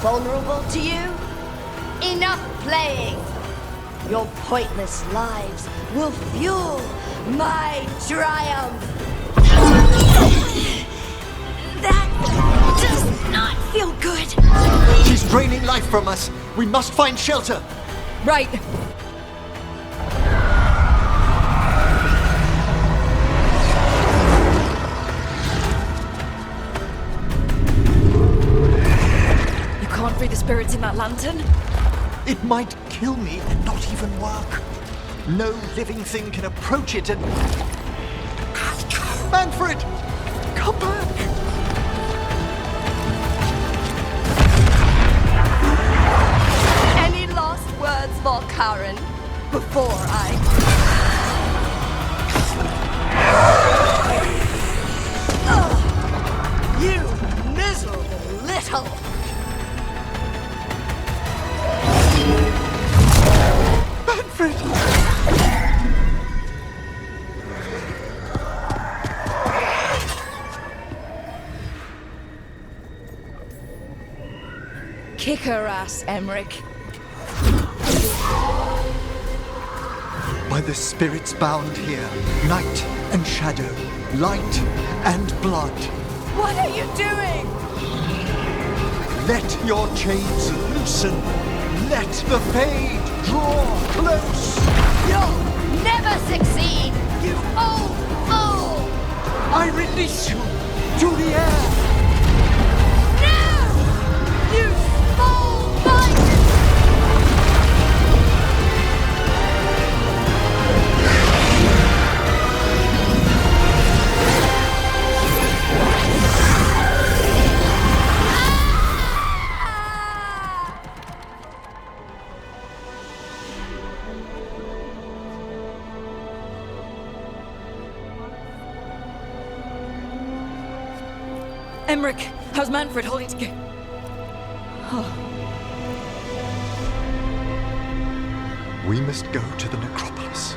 vulnerable to you? Enough playing! Your pointless lives will fuel my triumph! That does not feel good! She's draining life from us. We must find shelter. Right. You can't free the spirits in that lantern? It might kill me and not even work. No living thing can approach it and... Manfred! Come back! Any last words for Karen before I... You miserable little... Manfred! Kick her ass, Emmerich. By the spirits bound here, night and shadow, light and blood. What are you doing? Let your chains loosen. Let the fade draw close. You'll never succeed, you old fool! I release you to the air. No! You small light! Emmerich, how's Manfred holding together? We must go to the necropolis.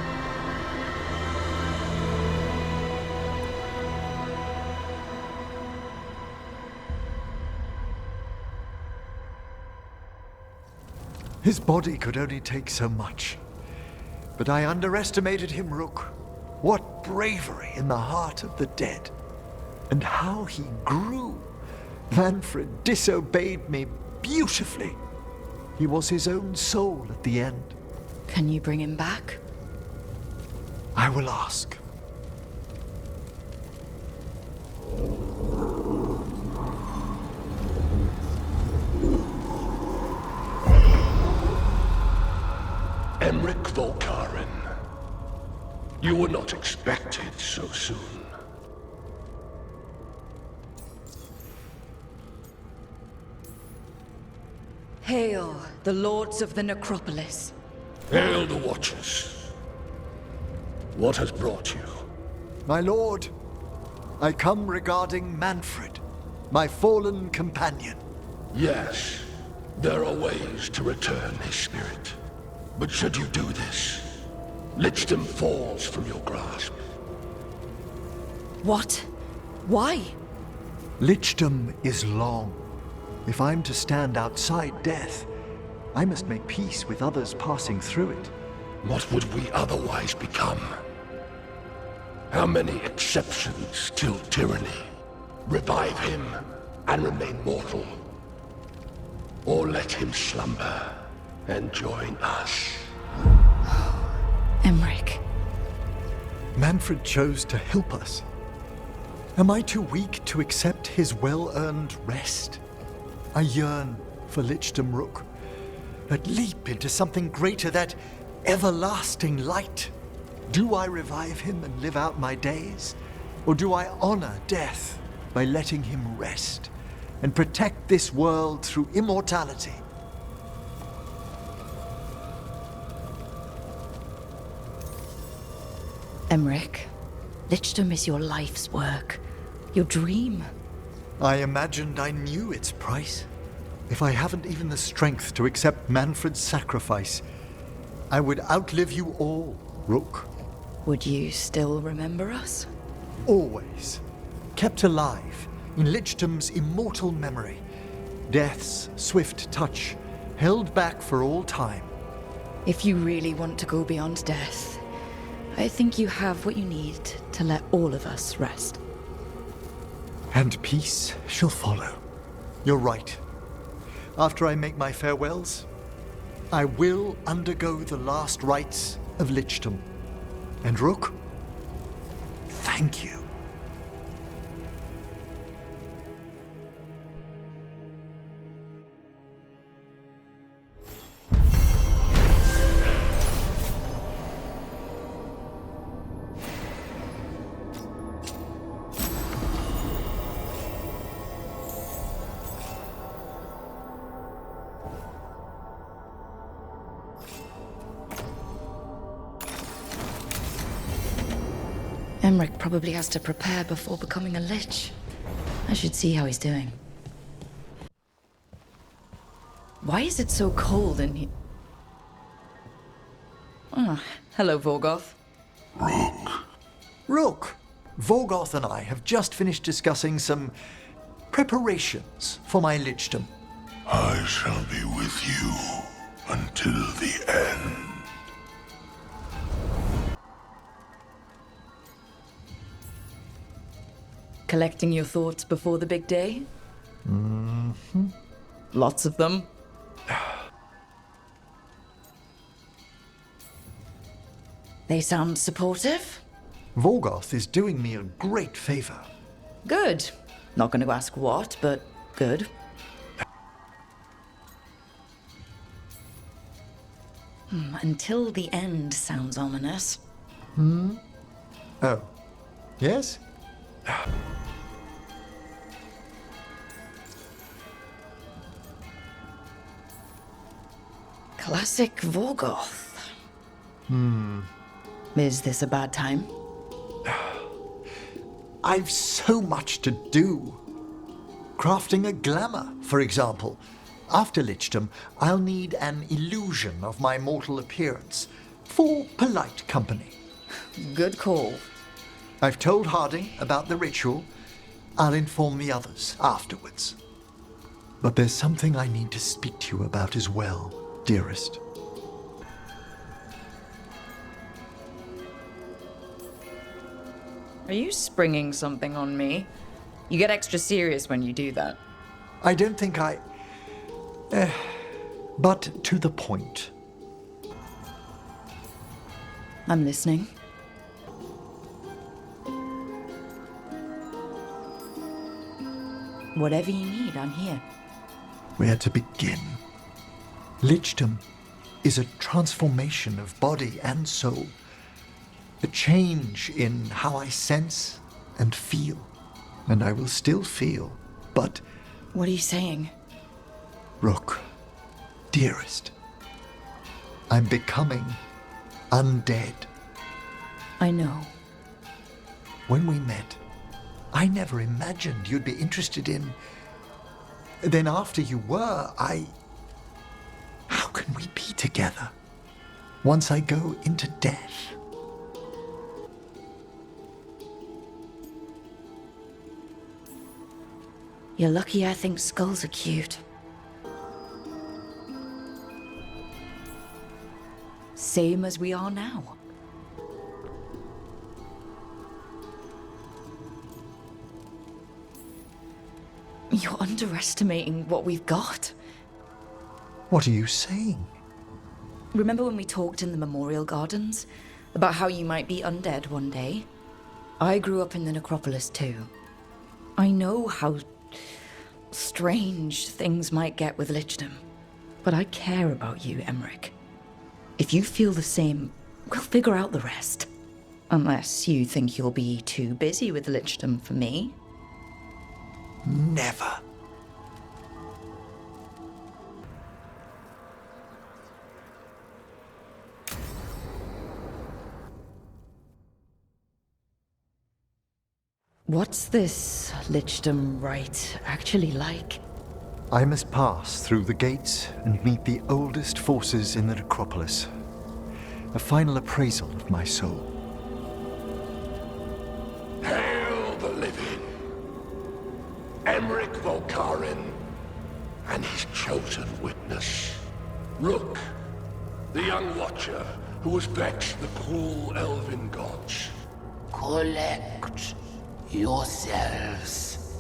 His body could only take so much. But I underestimated him, Rook. What bravery in the heart of the dead. And how he grew. Manfred disobeyed me beautifully. He was his own soul at the end. Can you bring him back? I will ask. Emmerich Volkaren. You were not expected so soon. Hail, the lords of the necropolis. Hail the Watchers. What has brought you? My lord, I come regarding Manfred, my fallen companion. Yes, there are ways to return his spirit. But should you do this, Lichdom falls from your grasp. What? Why? Lichdom is long. If I'm to stand outside death, I must make peace with others passing through it. What would we otherwise become? How many exceptions till tyranny? Revive him and remain mortal. Or let him slumber and join us. Emmerich. Manfred chose to help us. Am I too weak to accept his well-earned rest? I yearn for Lichdom, Rook. That leap into something greater, that everlasting light. Do I revive him and live out my days? Or do I honor death by letting him rest and protect this world through immortality? Emmerich, Lichdom is your life's work. Your dream. I imagined I knew its price. If I haven't even the strength to accept Manfred's sacrifice, I would outlive you all, Rook. Would you still remember us? Always. Kept alive in Lichdom's immortal memory. Death's swift touch, held back for all time. If you really want to go beyond death, I think you have what you need to let all of us rest. And peace shall follow. You're right. After I make my farewells, I will undergo the last rites of lichdom. And Rook, thank you. Emric probably has to prepare before becoming a lich. I should see how he's doing. Why is it so cold in here? Ah, hello, Vorgoth. Rook, Vorgoth and I have just finished discussing some preparations for my lichdom. I shall be with you until the end. Collecting your thoughts before the big day? Mm-hmm. Lots of them. They sound supportive? Vorgoth is doing me a great favor. Good. Not going to ask what, but good. Until the end sounds ominous. Oh, yes? Classic Vorgoth. Is this a bad time? I've so much to do. Crafting a glamour, for example. After lichdom, I'll need an illusion of my mortal appearance for polite company. Good call. I've told Harding about the ritual. I'll inform the others afterwards. But there's something I need to speak to you about as well, dearest. Are you springing something on me? You get extra serious when you do that. I don't think I... but to the point. I'm listening. Whatever you need, I'm here. Where to begin? Lichdom is a transformation of body and soul. A change in how I sense and feel. And I will still feel, but... What are you saying? Rook, dearest, I'm becoming undead. I know. When we met, I never imagined you'd be interested in... Then after you were, How can we be together once I go into death? You're lucky I think skulls are cute. Same as we are now. You're underestimating what we've got. What are you saying? Remember when we talked in the Memorial Gardens? About how you might be undead one day? I grew up in the necropolis too. I know how strange things might get with lichdom. But I care about you, Emric. If you feel the same, we'll figure out the rest. Unless you think you'll be too busy with lichdom for me. Never. What's this lichdom rite actually like? I must pass through the gates and meet the oldest forces in the necropolis. A final appraisal of my soul. Hail the living! Emric Volcarin, and his chosen witness. Rook, the young watcher who has vexed the cruel elven gods. Collect yourselves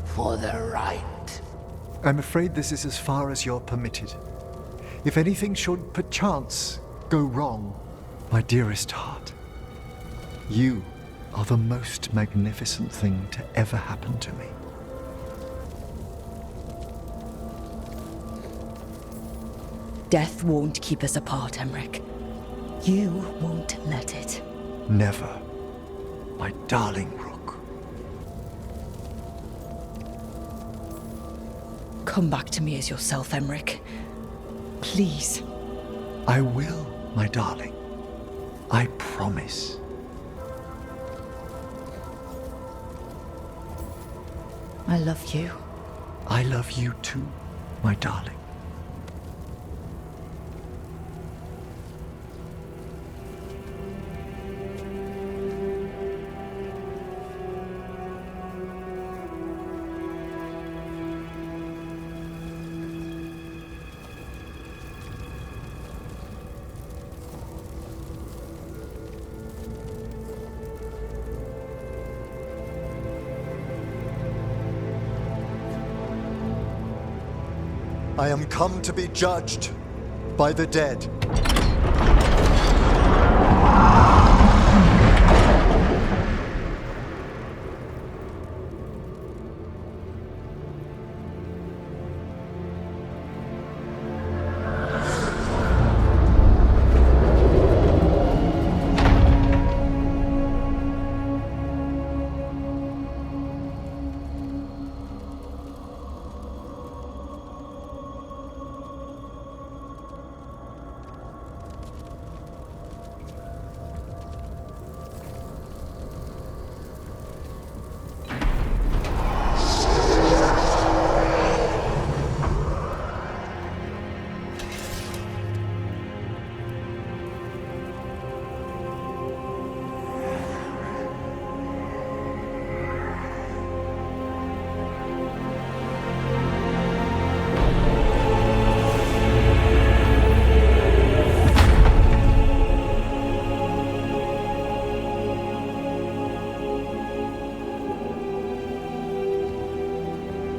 for the right. I'm afraid this is as far as you're permitted. If anything should perchance go wrong, my dearest heart, you are the most magnificent thing to ever happen to me. Death won't keep us apart, Emric. You won't let it. Never, my darling Rook. Come back to me as yourself, Emric. Please. I will, my darling. I promise. I love you. I love you too, my darling. I am come to be judged by the dead.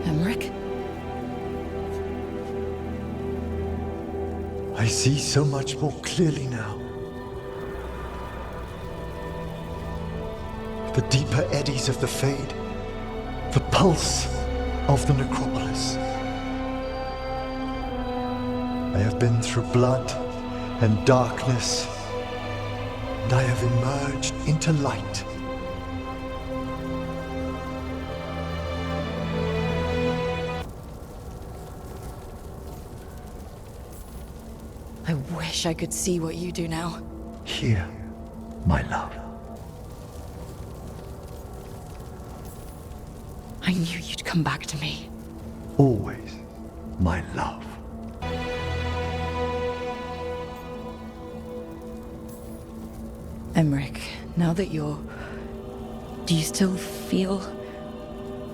Emric? I see so much more clearly now. The deeper eddies of the Fade, the pulse of the necropolis. I have been through blood and darkness, and I have emerged into light. I wish I could see what you do now. Here, my love. I knew you'd come back to me. Always, my love. Emric, now that you're... Do you still feel...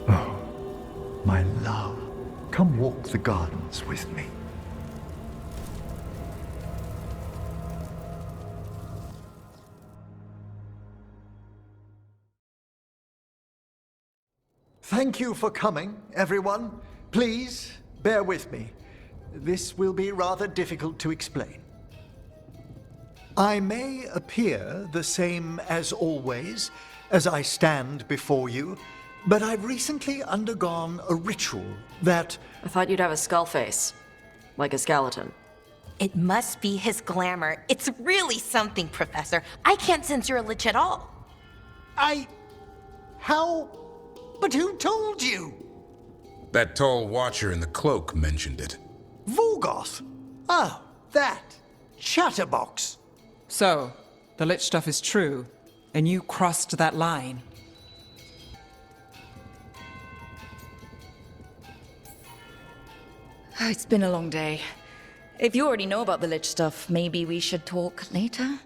Oh, my love. Come walk the gardens with me. Thank you for coming, everyone. Please, bear with me. This will be rather difficult to explain. I may appear the same as always, as I stand before you, but I've recently undergone a ritual that... I thought you'd have a skull face. Like a skeleton. It must be his glamour. It's really something, Professor. I can't sense you're a lich at all. How? But who told you? That tall watcher in the cloak mentioned it. Vorgoth? Oh, that. Chatterbox. So, the lich stuff is true, and you crossed that line. It's been a long day. If you already know about the lich stuff, maybe we should talk later?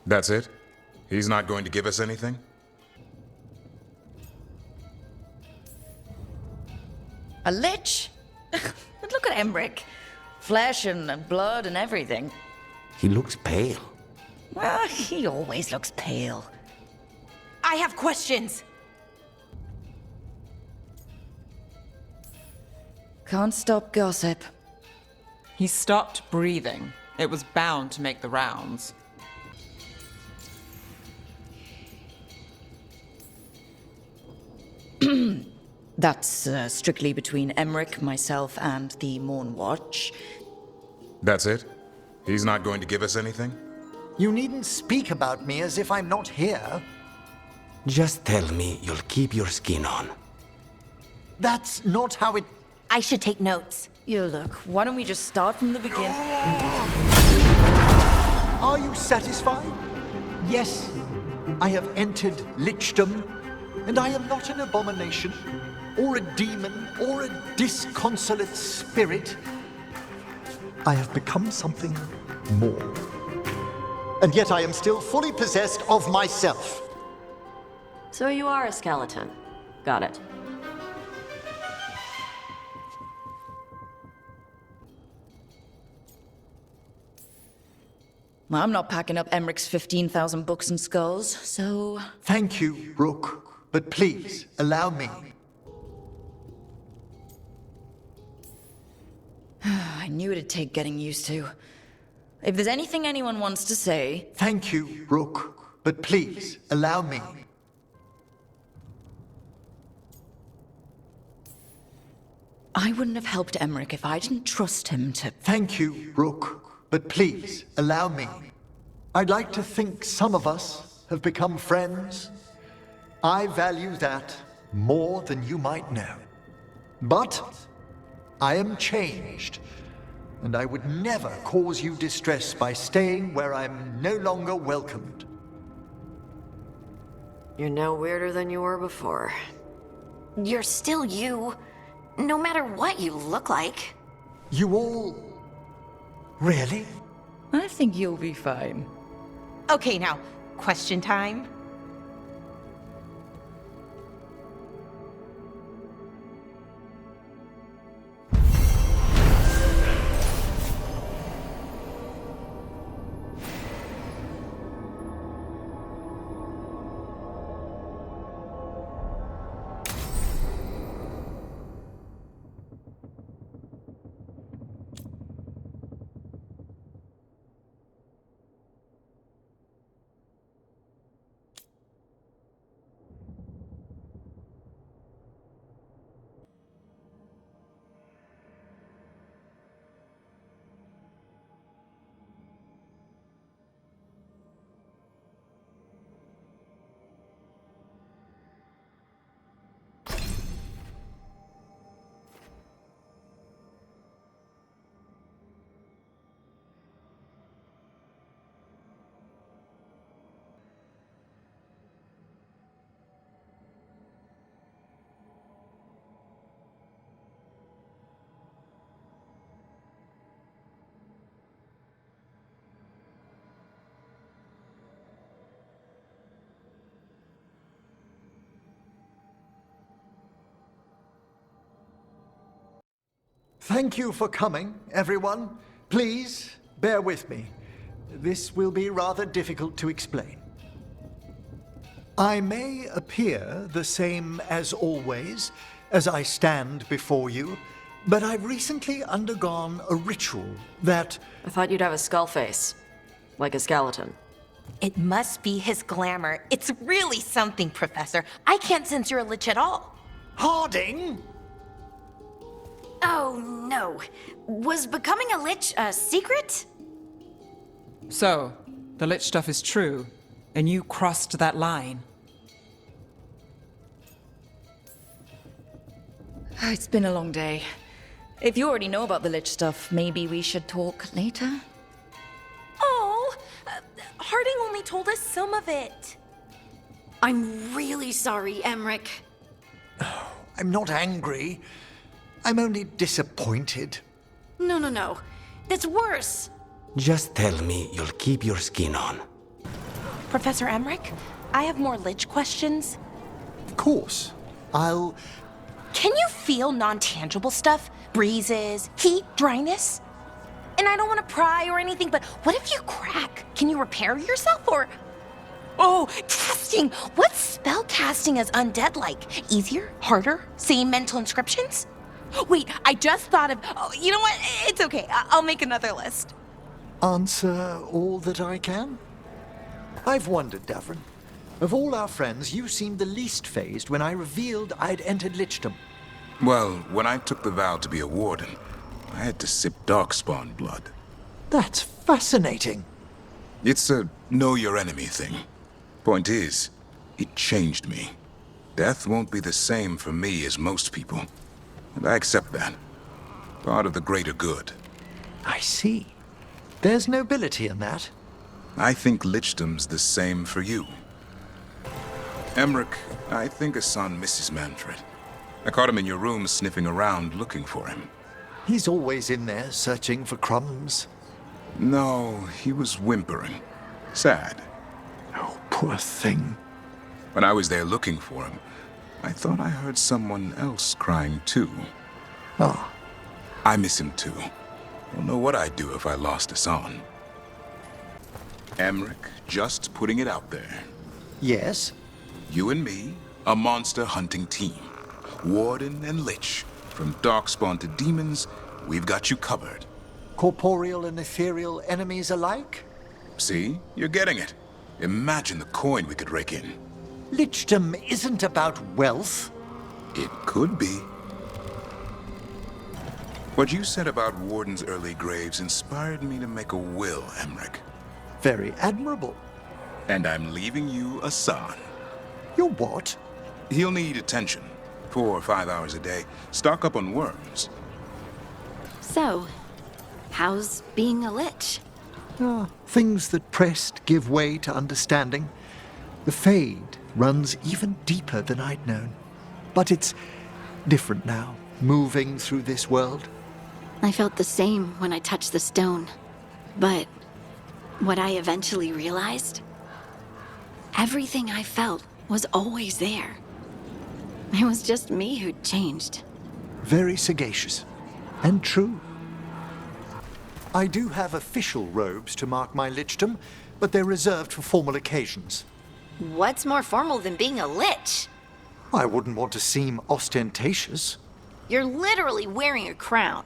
That's it? He's not going to give us anything? A lich? But look at Emmerich. Flesh and blood and everything. He looks pale. Well, he always looks pale. I have questions. Can't stop gossip. He stopped breathing. It was bound to make the rounds. That's strictly between Emmerich, myself, and the Moon Watch. That's it? He's not going to give us anything? You needn't speak about me as if I'm not here. Just tell me you'll keep your skin on. That's not how it... I should take notes. You look, why don't we just start from the beginning? Are you satisfied? Yes, I have entered Lichdom, and I am not an abomination, or a demon, or a disconsolate spirit. I have become something more. And yet I am still fully possessed of myself. So you are a skeleton. Got it. I'm not packing up Emmerich's 15,000 books and skulls, so... Thank you, Rook, but please allow me. I knew it'd take getting used to. If there's anything anyone wants to say... Thank you, Rook, but please allow me. I wouldn't have helped Emmerich if I didn't trust him to... Thank you, Rook, but please allow me. I'd like to think some of us have become friends. I value that more than you might know. But I am changed, and I would never cause you distress by staying where I'm no longer welcomed. You're no weirder than you were before. You're still you, no matter what you look like. You all... Really? I think you'll be fine. Okay, now, question time. Thank you for coming, everyone. Please, bear with me. This will be rather difficult to explain. I may appear the same as always, as I stand before you, but I've recently undergone a ritual that... I thought you'd have a skull face. Like a skeleton. It must be his glamour. It's really something, Professor. I can't sense you're a lich at all. Harding! Oh, no. Was becoming a lich a secret? So, the lich stuff is true, and you crossed that line. It's been a long day. If you already know about the lich stuff, maybe we should talk later? Oh, Harding only told us some of it. I'm really sorry, Emmerich. I'm not angry. I'm only disappointed. No. That's worse. Just tell me you'll keep your skin on. Professor Emmerich, I have more lich questions. Of course. I'll... Can you feel non-tangible stuff? breezes, heat, dryness. And I don't want to pry or anything, but what if you crack? Can you repair yourself or... Oh, testing! What's spell casting as undead like? Easier? Harder? Same mental inscriptions? Wait, I just thought of... Oh, you know what? It's okay. I'll make another list. Answer all that I can? I've wondered, Davrin. Of all our friends, you seemed the least phased when I revealed I'd entered Lichdom. Well, when I took the vow to be a warden, I had to sip darkspawn blood. That's fascinating. It's a know-your-enemy thing. Point is, it changed me. Death won't be the same for me as most people. And I accept that. Part of the greater good. I see. There's nobility in that. I think Lichdom's the same for you. Emmerich, I think Hassan misses Manfred. I caught him in your room sniffing around looking for him. He's always in there searching for crumbs. No, he was whimpering. Sad. Oh, poor thing. When I was there looking for him, I thought I heard someone else crying too. Oh. I miss him too. Don't know what I'd do if I lost Hassan. Emmerich, just putting it out there. Yes? You and me, a monster hunting team. Warden and Lich. From Darkspawn to demons, we've got you covered. Corporeal and ethereal enemies alike? See? You're getting it. Imagine the coin we could rake in. Lichdom isn't about wealth. It could be. What you said about Warden's early graves inspired me to make a will, Emmerich. Very admirable. And I'm leaving you a son. Your what? He'll need attention. 4 or 5 hours a day. Stock up on worms. So, how's being a lich? Things that pressed give way to understanding. The fade runs even deeper than I'd known. But it's different now, moving through this world. I felt the same when I touched the stone. But what I eventually realized? Everything I felt was always there. It was just me who'd changed. Very sagacious. And true. I do have official robes to mark my lichdom, but they're reserved for formal occasions. What's more formal than being a lich? I wouldn't want to seem ostentatious. You're literally wearing a crown.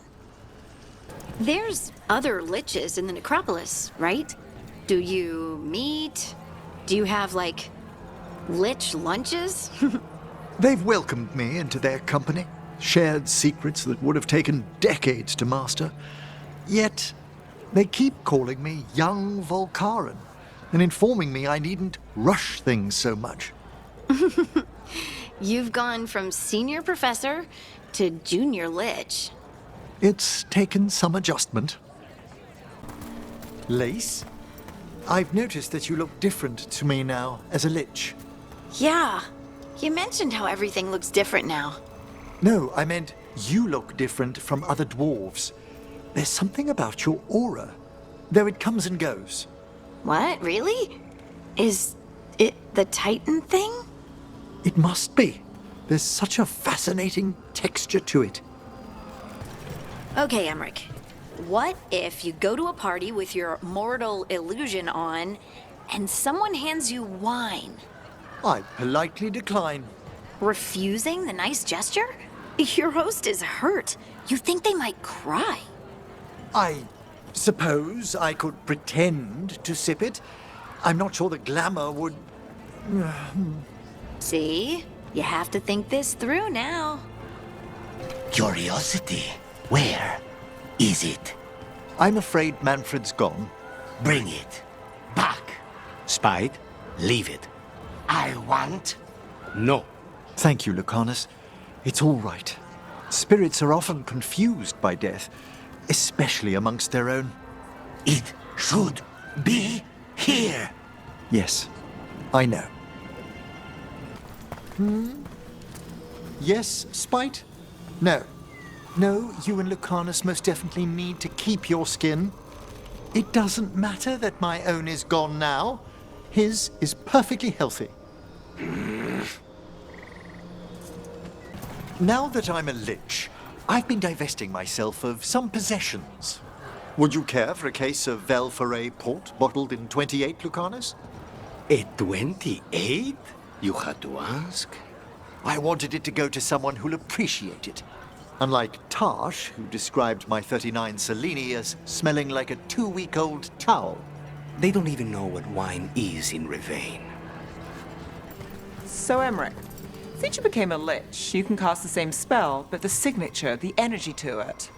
There's other liches in the necropolis, right? Do you meet? Do you have, like, lich lunches? They've welcomed me into their company, shared secrets that would have taken decades to master. Yet, they keep calling me young Volcaran and informing me I needn't rush things so much. You've gone from senior professor to junior lich. It's taken some adjustment. Lace? I've noticed that you look different to me now as a lich. Yeah, you mentioned how everything looks different now. No, I meant you look different from other dwarves. There's something about your aura, though it comes and goes. What, really? Is it the Titan thing? It must be. There's such a fascinating texture to it. Okay, Emmerich. What if you go to a party with your mortal illusion on, and someone hands you wine? I politely decline. Refusing the nice gesture? Your host is hurt. You think they might cry. I suppose I could pretend to sip it. I'm not sure the glamour would... See? You have to think this through now. Curiosity. Where is it? I'm afraid Manfred's gone. Bring it. Back. Spite, leave it. I want... No. Thank you, Lucanus. It's all right. Spirits are often confused by death, especially amongst their own. It should be here. Yes, I know. Yes, Spite? No. No, you and Lucanus most definitely need to keep your skin. It doesn't matter that my own is gone now. His is perfectly healthy. Now that I'm a lich, I've been divesting myself of some possessions. Would you care for a case of Valforay port bottled in 28, Lucanus? At 28? You had to ask? I wanted it to go to someone who'll appreciate it. Unlike Tash, who described my 39 Cellini as smelling like a 2-week-old towel. They don't even know what wine is in Ravane. So, Emmerich, since you became a lich, you can cast the same spell, but the signature, the energy to it.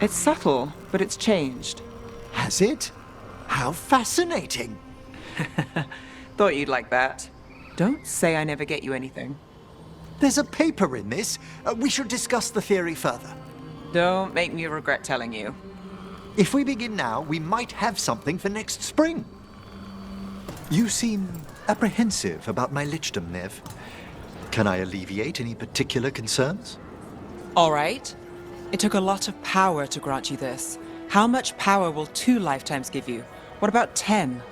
It's subtle, but it's changed. Has it? How fascinating! Thought you'd like that. Don't say I never get you anything. There's a paper in this. We should discuss the theory further. Don't make me regret telling you. If we begin now, we might have something for next spring. You seem apprehensive about my lichdom, Nev. Can I alleviate any particular concerns? All right. It took a lot of power to grant you this. How much power will 2 lifetimes give you? What about 10?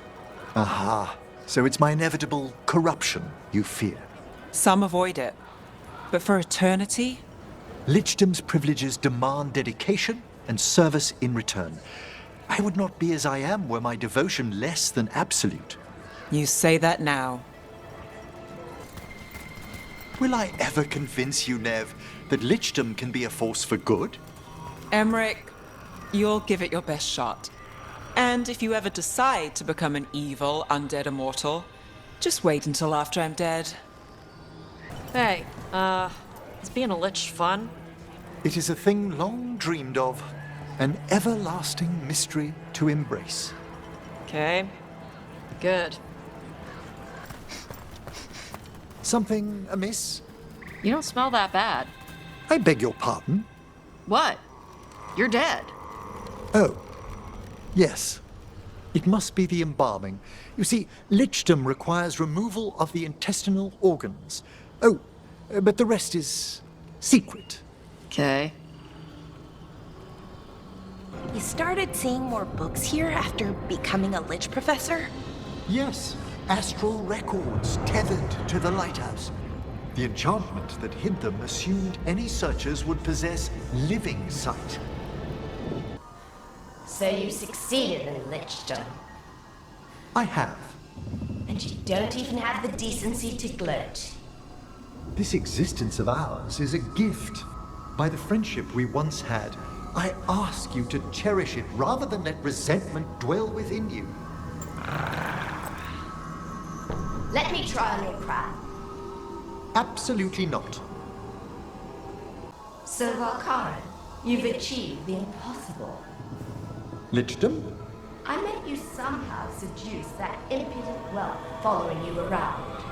Aha. So it's my inevitable corruption you fear. Some avoid it. But for eternity? Lichdom's privileges demand dedication and service in return. I would not be as I am were my devotion less than absolute. You say that now. Will I ever convince you, Nev, that lichdom can be a force for good? Emmerich, you'll give it your best shot. And if you ever decide to become an evil, undead immortal, just wait until after I'm dead. Hey, is being a lich fun? It is a thing long dreamed of, an everlasting mystery to embrace. Okay. Good. Something amiss? You don't smell that bad. I beg your pardon? What? You're dead. Oh, yes. It must be the embalming. You see, lichdom requires removal of the intestinal organs. Oh, but the rest is secret. Okay. You started seeing more books here after becoming a lich professor? Yes, astral records tethered to the lighthouse. The enchantment that hid them assumed any searchers would possess living sight. So you succeeded in lichdom, I have. and you don't even have the decency to gloat. This existence of ours is a gift. By the friendship we once had, I ask you to cherish it rather than let resentment dwell within you. Let me try on your crown. Absolutely not. So, Valkaran, you've achieved the impossible. Lichdom? I meant you somehow seduce that impudent whelp following you around.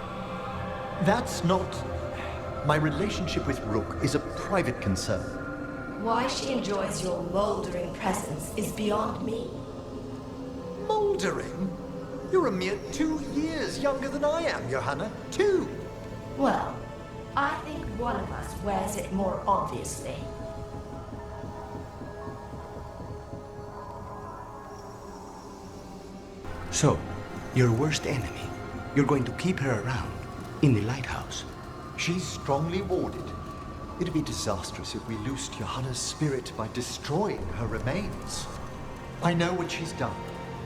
That's not... My relationship with Rook is a private concern. Why she enjoys your mouldering presence is beyond me. Mouldering? You're a mere 2 years younger than I am, Johanna. 2! Well, I think one of us wears it more obviously. So, your worst enemy, you're going to keep her around, in the lighthouse. She's strongly warded. It'd be disastrous if we loosed Johanna's spirit by destroying her remains. I know what she's done,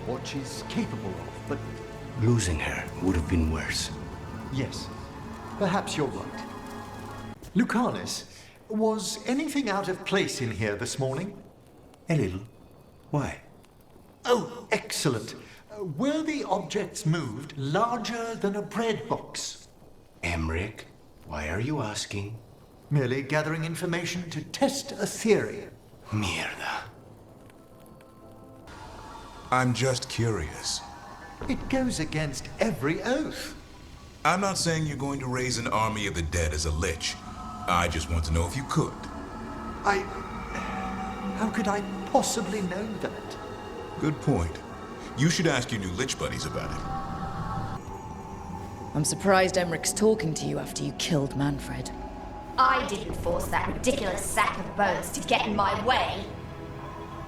what she's capable of, but Losing her would have been worse. yes, perhaps you're right. Lucanus, was anything out of place in here this morning? A little. Why? Oh, excellent. Were the objects moved larger than a bread box? Emmerich, why are you asking? Merely gathering information to test a theory. Mierda. I'm just curious. It goes against every oath. I'm not saying you're going to raise an army of the dead as a lich. I just want to know if you could. How could I possibly know that? Good point. You should ask your new lich buddies about it. I'm surprised Emmerich's talking to you after you killed Manfred. I didn't force that ridiculous sack of bones to get in my way.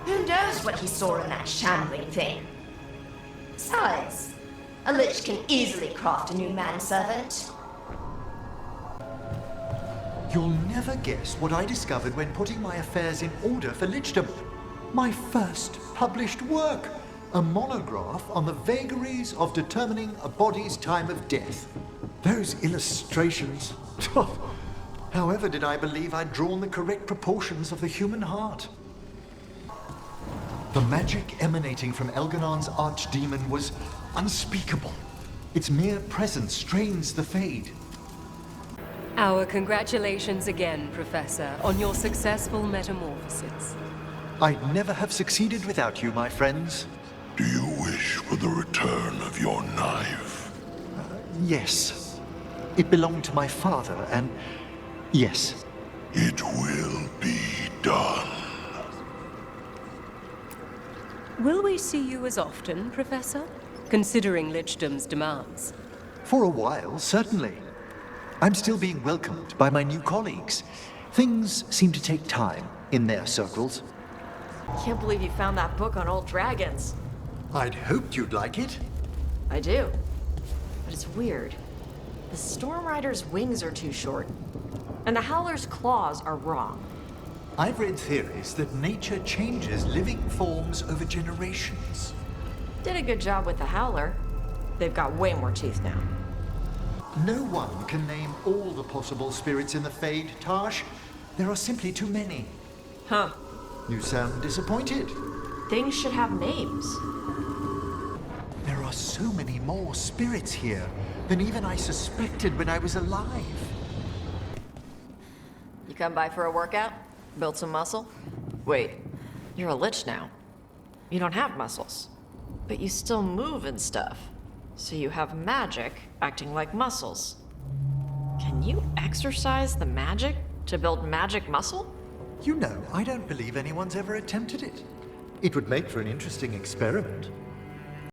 Who knows what he saw in that shambling thing? Besides, a lich can easily craft a new manservant. You'll never guess what I discovered when putting my affairs in order for lichdom. My first published work. A monograph on the vagaries of determining a body's time of death. Those illustrations. However did I believe I'd drawn the correct proportions of the human heart? The magic emanating from Elganon's archdemon was unspeakable. Its mere presence strains the Fade. Our congratulations again, Professor, on your successful metamorphosis. I'd never have succeeded without you, my friends. Do you wish for the return of your knife? Yes. It belonged to my father, and yes. It will be done. Will we see you as often, Professor? Considering Lichdom's demands. For a while, certainly. I'm still being welcomed by my new colleagues. Things seem to take time in their circles. Can't believe you found that book on old dragons. I'd hoped you'd like it. I do. But it's weird. The Storm Rider's wings are too short, and the Howler's claws are wrong. I've read theories that nature changes living forms over generations. Did a good job with the Howler. They've got way more teeth now. No one can name all the possible spirits in the Fade, Tash. There are simply too many. Huh. You sound disappointed. Things should have names. There are so many more spirits here than even I suspected when I was alive. You come by for a workout? Build some muscle? Wait, you're a lich now. You don't have muscles, but you still move and stuff. So you have magic acting like muscles. Can you exercise the magic to build magic muscle? You know, I don't believe anyone's ever attempted it. It would make for an interesting experiment.